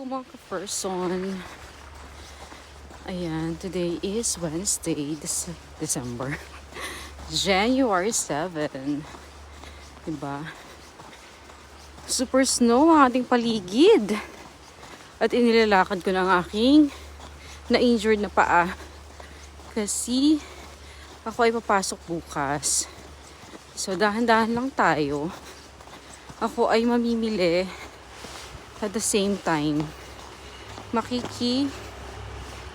mga ka-person. Ayan, today is Wednesday, December. January 7. Diba? Super snow ang ating paligid. At inilalakad ko ng aking na-injured na paa. Kasi ako ay papasok bukas. So dahan-dahan lang tayo. Ako ay mamimili at the same time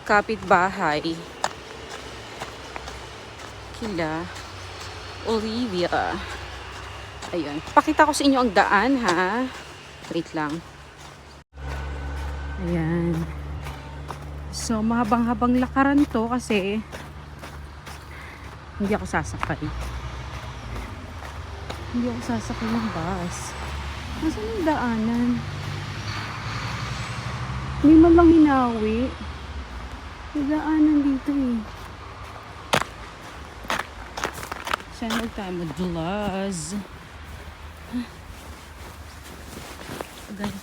kapitbahay kila Olivia. Ayun. Pakita ko sa inyo ang daan, ha? Wait lang. Ayan. So, mahabang-habang lakaran to kasi hindi ako sasakay. Hindi ako sasakay ng bus. Nasaan yung daanan? Hindi man lang hinawi. May daanan dito eh. Sana tayo madulas. Agad.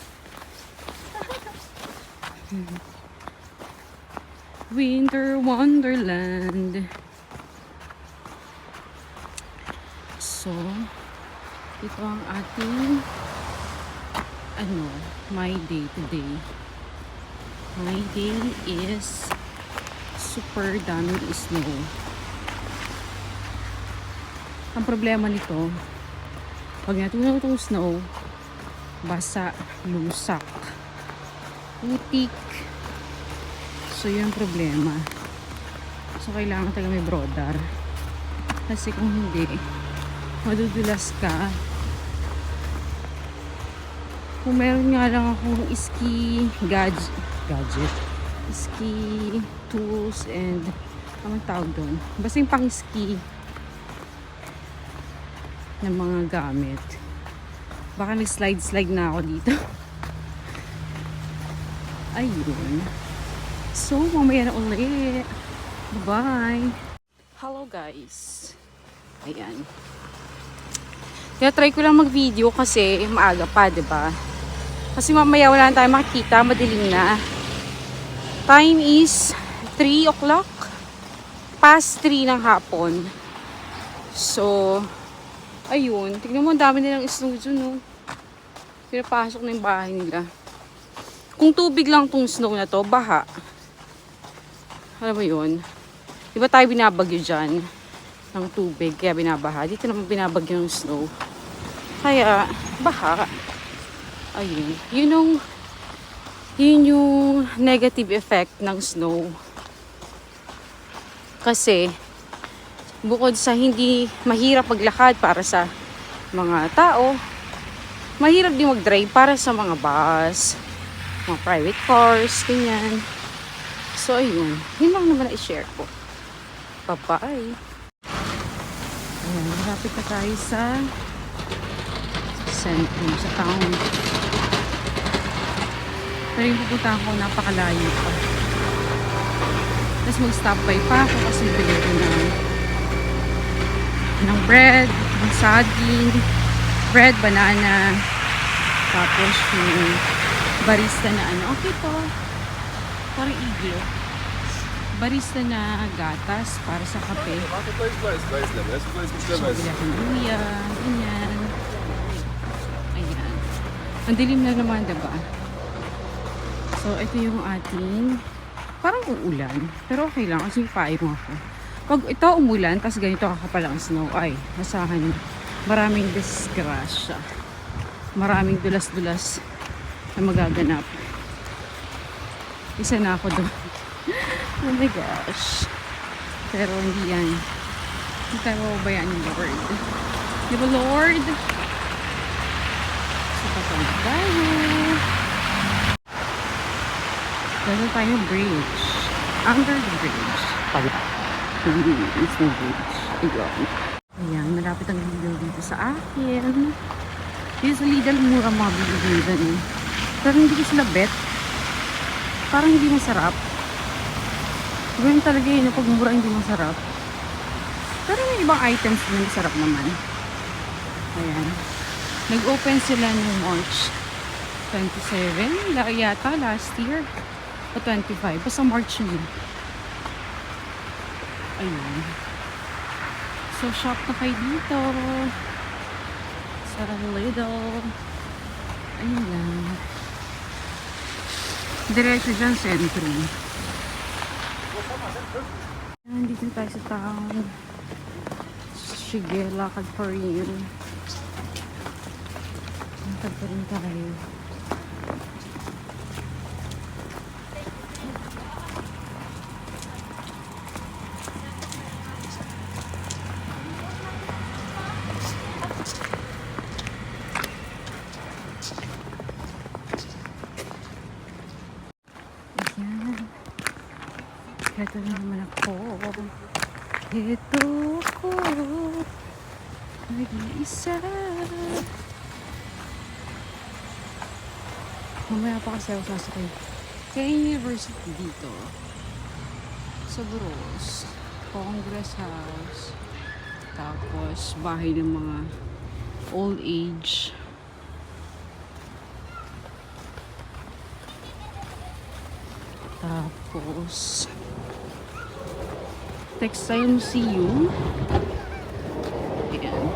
Winter Wonderland. So, ito ang ating my day today. My day is super daming snow. Ang problema nito, pag natunaw itong snow, basa, lusak, putik. So, yun ang problema. So, kailangan talaga may brodar. Kasi kung hindi, madudulas ka. Kung meron nga lang akong ski gadget, ski tools and anong tawag doon? Basta yung pang ski ng mga gamit. Baka nag-slide na ako dito. Ayun. So, mamaya na ulit. Bye-bye. Hello guys. Ayan. Kaya try ko lang mag-video kasi maaga pa, 'di ba? Kasi mamaya wala na tayong makikita, madilim na. Time is 3 o'clock. Past 3 ng hapon. So, ayun. Tignan mo, ang dami nilang snow dyan, no? Pinapasok na yung bahay nila. Kung tubig lang tong snow na to, baha. Alam mo yun? Diba tayo binabagyo dyan ng tubig, kaya binabaha. Dito naman binabagyo ng snow. Kaya, baha. Ayun. Yun yung negative effect ng snow. Kasi, bukod sa hindi mahirap maglakad para sa mga tao, mahirap din mag-drive para sa mga bus, mga private cars, ganyan. So, ayun. Yun lang naman i-share ko. Bye-bye. Ayan, malapit na tayo sa centrum, sa town. Pero yung pupuntahan ko, napakalayo pa. Tapos mag-stop by pa ako kasi bili ko ng bread, ng saging, bread, banana, tapos yung barista na okay to, parang iglo. Barista na gatas para sa kape. So, bila kong luya, ganyan. Ayan. Ang dilim na naman, diba? So, ito yung ating, parang uulan. Pero okay lang, kasi pae mo ako. Pag ito umulan, tapos ganito kakapal ang snow, ay, masahan, maraming disgrasya. Maraming dulas-dulas na magaganap. Isa na ako doon. Oh my gosh. Pero hindi yan. Hindi tayo mababayaan ng Lord. Di ba, Lord? So, pasok tayo. Dahil tayo bridge. Under the bridge. Pala. It's no bridge. Ayan, malapit ang Lidl dito sa akin. Dito sa Lidl, mura mga bilihan eh. Pero hindi ko sila bet. Parang hindi masarap. Ganyan talaga yun, pag mura hindi masarap. Pero may ibang items na masarap naman. Ayan. Nag-open sila ng March 27. Yata last year. O 25. Basta March yun. Ayun. So, shop na kayo dito. Sa Lidl. Ayun lang. Diretso dyan, sentro. Dito tayo sa town. Sige, lakad pa rin. Lakad pa rin tayo. Ito na naman ako. Ito ako. Nag-iisa. Mamaya pa kasi ako sasakay. Kaya university dito. Sa Bros. Congress House. Tapos bahay ng mga old age. Tapos Textile Museum. Ayan.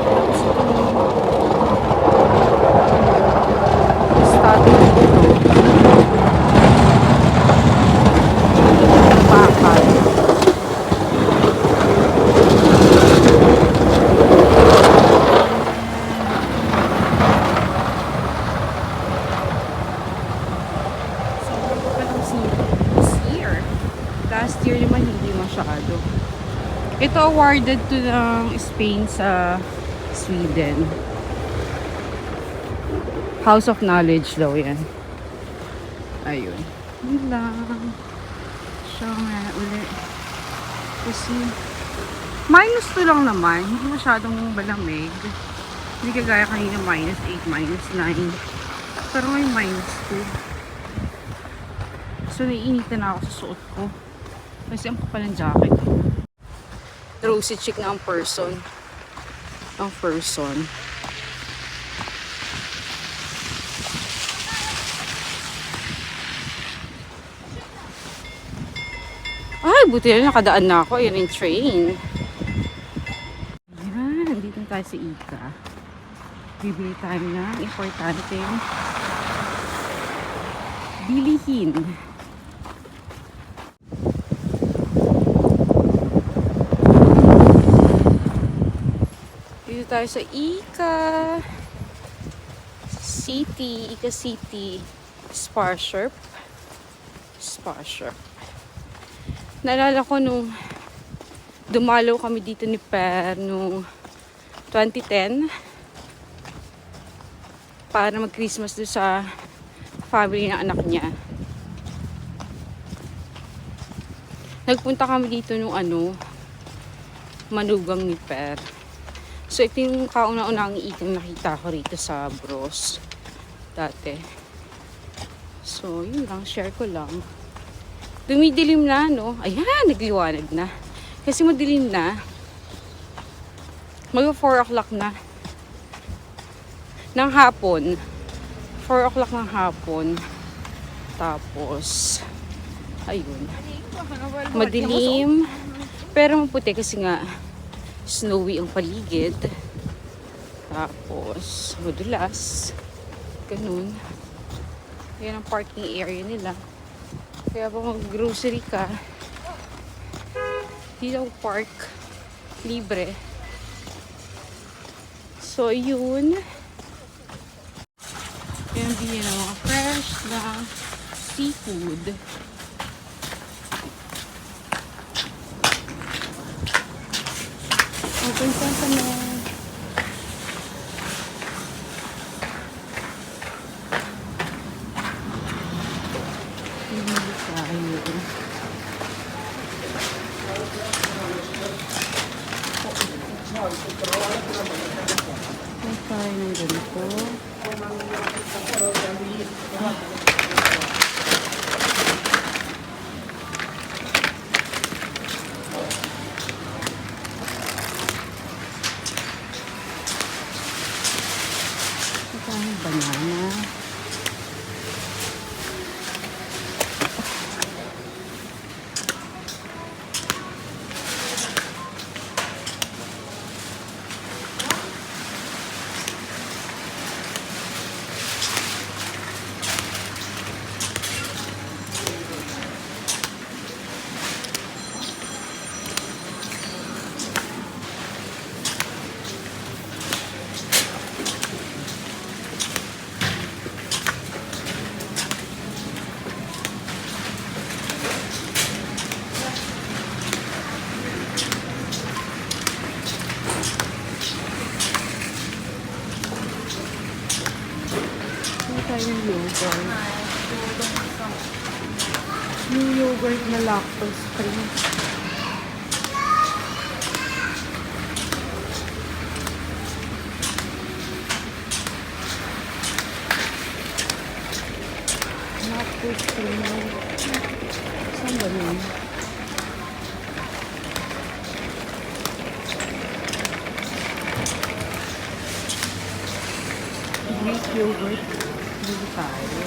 Tapos ito statue dito. Bakal. Last year naman hindi masyado. Ito awarded to ng Spain sa Sweden. House of Knowledge daw yan. Ayun. Yun lang. Siya nga ulit. Kasi minus 2 lang naman. Hindi masyadong malamig. Hindi kagaya kanina minus 8, minus 9. Pero ngayon minus 2. So naiinitan na ako sa suot ko. Kasi ang kapal ng jacket. Rosy chick na ang person. Ang person. Ay, buti na nakadaan na ako. Ayan yung train. Ayan, nandito tayo sa Ika. Bibili tayo ng importanteng bilihin. Dito tayo sa Ika City, Ika City Spa Shop. Spa Shop. Naalala ko nung dumalaw kami dito ni Per nung 2010 para mag-Christmas doon sa family ng anak niya. Nagpunta kami dito nung manugang ni Per. So, ito yung kauna-unang ikang nakita ko rito sa Bros. Dati. So, yun lang. Share ko lang. Dumidilim na, no? Ayan, nagliwanag na. Kasi madilim na. Mag 4 o'clock na. Ng hapon. 4 o'clock ng hapon. Tapos, ayun. Madilim. Pero maputi kasi nga snowy ang paligid. Tapos, madulas. Ganun. Yan ang parking area nila. Kaya pa mag-grocery ka, dito park. Libre. So, yun. Yan, bilhin ng mga fresh na seafood. Open sa mo. Hindi tayo. May tayo ng ganito. tayo ng yogurt. Yung yogurt na lactose free. Lactose free. Saan ba yun? Greek yogurt. Hindi tayo.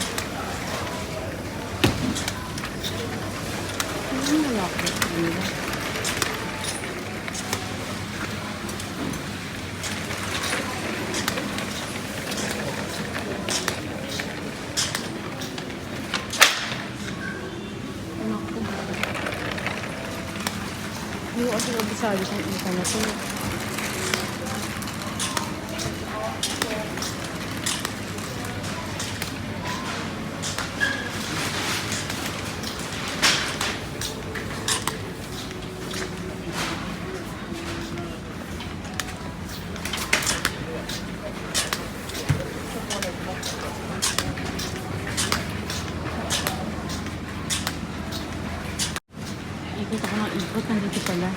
Ano na lactose free? Yung kasi nabisali kong isa na to. Ikot ako ng ikot. Nandito pala.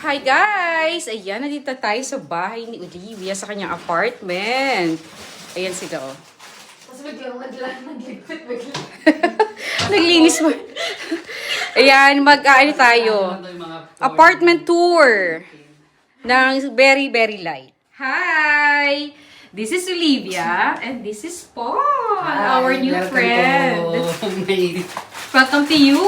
Hi guys! Ayan, nandito tayo sa bahay ni Olivia sa kanyang apartment. Ayan sila oh. Tapos biglang nagligpit biglang. Naglinis mo. Ayan, mag-ano tayo. Apartment tour ng Very Very Light. Hi! This is Olivia and this is Paul, our new friend. Welcome to you!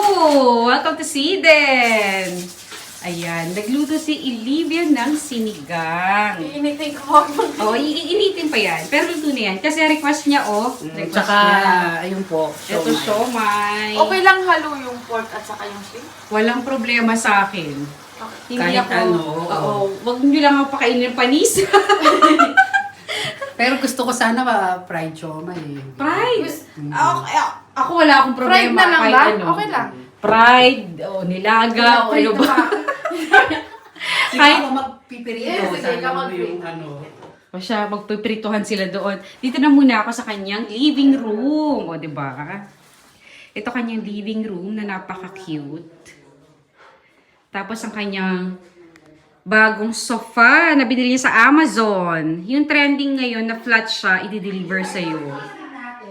Welcome to Sweden! Ayan, nagluto si Olivia ng sinigang. Iinitin ko. Oh, iinitin pa yan. Pero luto na yan. Kasi request niya, oh. Request Tsaka, niya. ayun po. Ito, siomay. Okay lang halo yung pork at saka yung shrimp? Walang problema sa akin. Okay. Hindi Kahit ako, ano, oo. Wag niyo lang ako pakainin ng panis. Pero gusto ko sana fried siomay. Fried. Ako wala akong problema. Fried na lang kahit ba? ano. Okay lang. Fried, o nilaga, o ano ba. Sige Kahit- ako magpipirito. Yes, sige, Sana ikaw mo yung ano. O siya, magpiprituhan sila doon. Dito na muna ako sa kanyang living room. O, di ba? Ito kanyang living room na napaka-cute. Tapos ang kanyang bagong sofa na binili niya sa Amazon. Yung trending ngayon na flat siya, i-deliver sa'yo.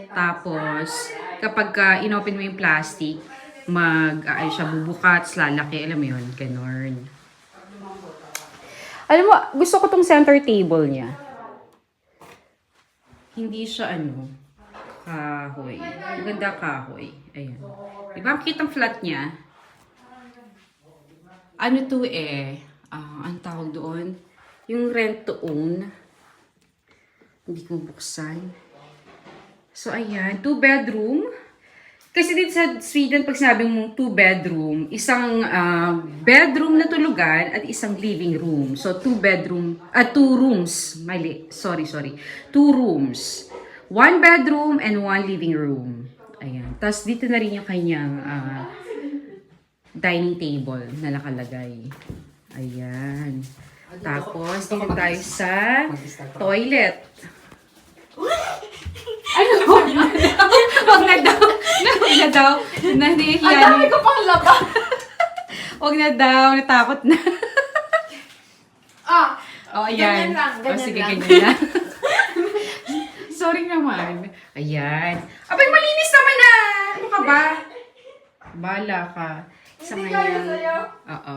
Tapos, kapag inopen mo yung plastic, siya bubukat, lalaki, alam mo yun, ganon. Alam mo, gusto ko tong center table niya. Hindi siya kahoy. Maganda kahoy. Ayan. Diba, ang cute ang flat niya. Ano to ang tawag doon? Yung rent to own. Hindi ko buksan. So, ayan. 2 bedroom. Kasi dito sa Sweden, pag sinabing mong 2 bedroom, isang bedroom na tulugan at isang living room. So, 2 rooms. Mali. Sorry. 2 rooms. 1 bedroom and 1 living room. Ayan. Tapos, dito na rin yung kanyang dining table na nakalagay. Ayan. Tapos, dito tayo sa toilet. Ano? Wag na daw. Nahihiya. Ang dami ko pang laba. Wag na daw. Natakot na. Oh, ayan. Ganyan lang. Ganyan Sige, lang. ganyan lang. Sorry naman. Ayan. Abay, malinis naman na. Ano ka ba? Bala ka. Hindi kaya sa'yo. Oo.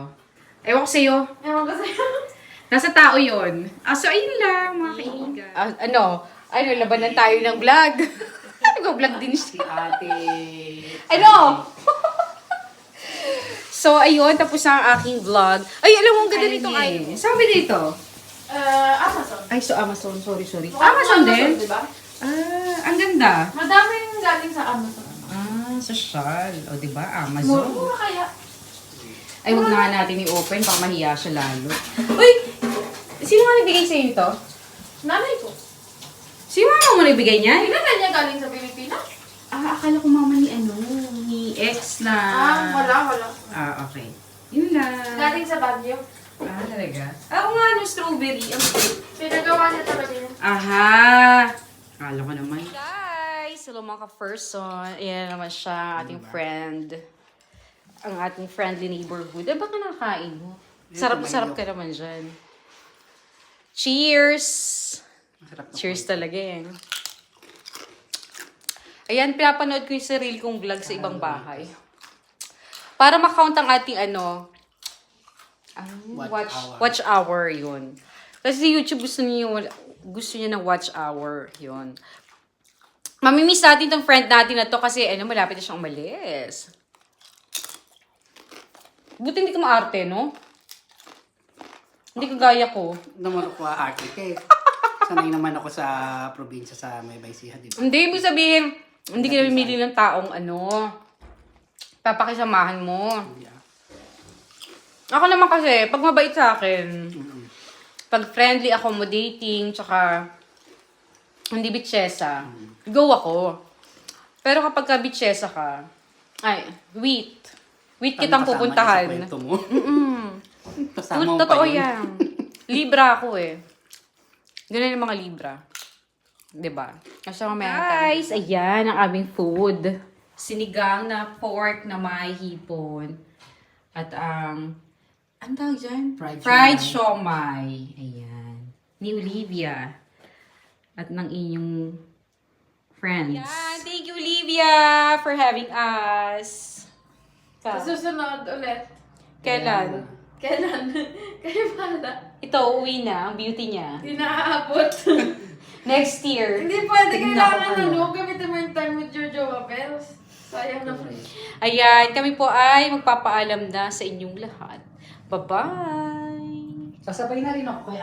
Ewan ko sa'yo. Ewan ko sa'yo. Nasa tao yun. So, ayun lang, mga kaibigan. Labanan tayo ng vlog. Nag-vlog din Si siya. ate. So, ayun, tapos na ang aking vlog. Ay, alam mo, ang ganda nitong ay. Saan ba dito? Amazon. Ay, so Amazon. Sorry. Amazon Amazon din? diba? Ang ganda. Madaming galing sa Amazon. social. O, diba? Amazon. Mura kaya. Ay, huwag na nga natin i-open. Baka mahiya siya lalo. Uy! Sino nga nagbigay sa'yo ito? Nanay ko. Si mama mo nagbigay niya? Nanay niya galing sa Pilipinas? Akala ko mama ni ni ex na... Wala. Okay. Yun lang. Galing sa Baguio. Talaga? Ako nga, strawberry. Ang cute. Pinagawa niya talaga yun. Aha! Akala ko naman. Guys, hello mga ka-person. Ayan naman siya, ating friend. Ang ating friendly neighborhood. Baka nakain mo. Sarap ka naman dyan. Cheers! Masarap na Cheers talaga eh. Ayan, pinapanood ko yung sarili kong vlog sa ibang bahay. Para makount ang ating watch hour yun. Kasi YouTube gusto niya ng watch hour yun. Mamimiss natin tong friend natin na to kasi malapit na siyang umalis. Buti hindi ka maarte, no? Hindi ka gaya ko. naman ako architect. Sanay naman ako sa probinsya sa May Baysiha, di ba? Hindi, ibig sabihin, hindi ka namimili ng taong papakisamahan mo. Yeah. Ako naman kasi, pag mabait sa akin, pag friendly, accommodating, tsaka hindi bitchesa, go ako. Pero kapag ka bitchesa ka, wait kitang pupuntahan. Sa kwento mo. Kasama mo Totoo pa yun. yan. Libra ako eh. Ganun yung mga Libra. Diba? Kasi mamaya guys, ayan ang aming food. Sinigang na pork na may hipon. At ang tawag dyan? Fried siomai. Ayan. Ni Olivia. At ng inyong friends. Ayan, thank you Olivia for having us. Sa susunod ulit. Kailan? Kailan? Kayo pala. Ito, uwi na. Ang beauty niya. Hindi naaabot. Next year. Hindi pwede. Tignan Kailangan ko gamitin mo yung time with your jowa bells. Sayang na. Ayan, kami po ay magpapaalam na sa inyong lahat. Bye-bye! Sasabay na rin ako kay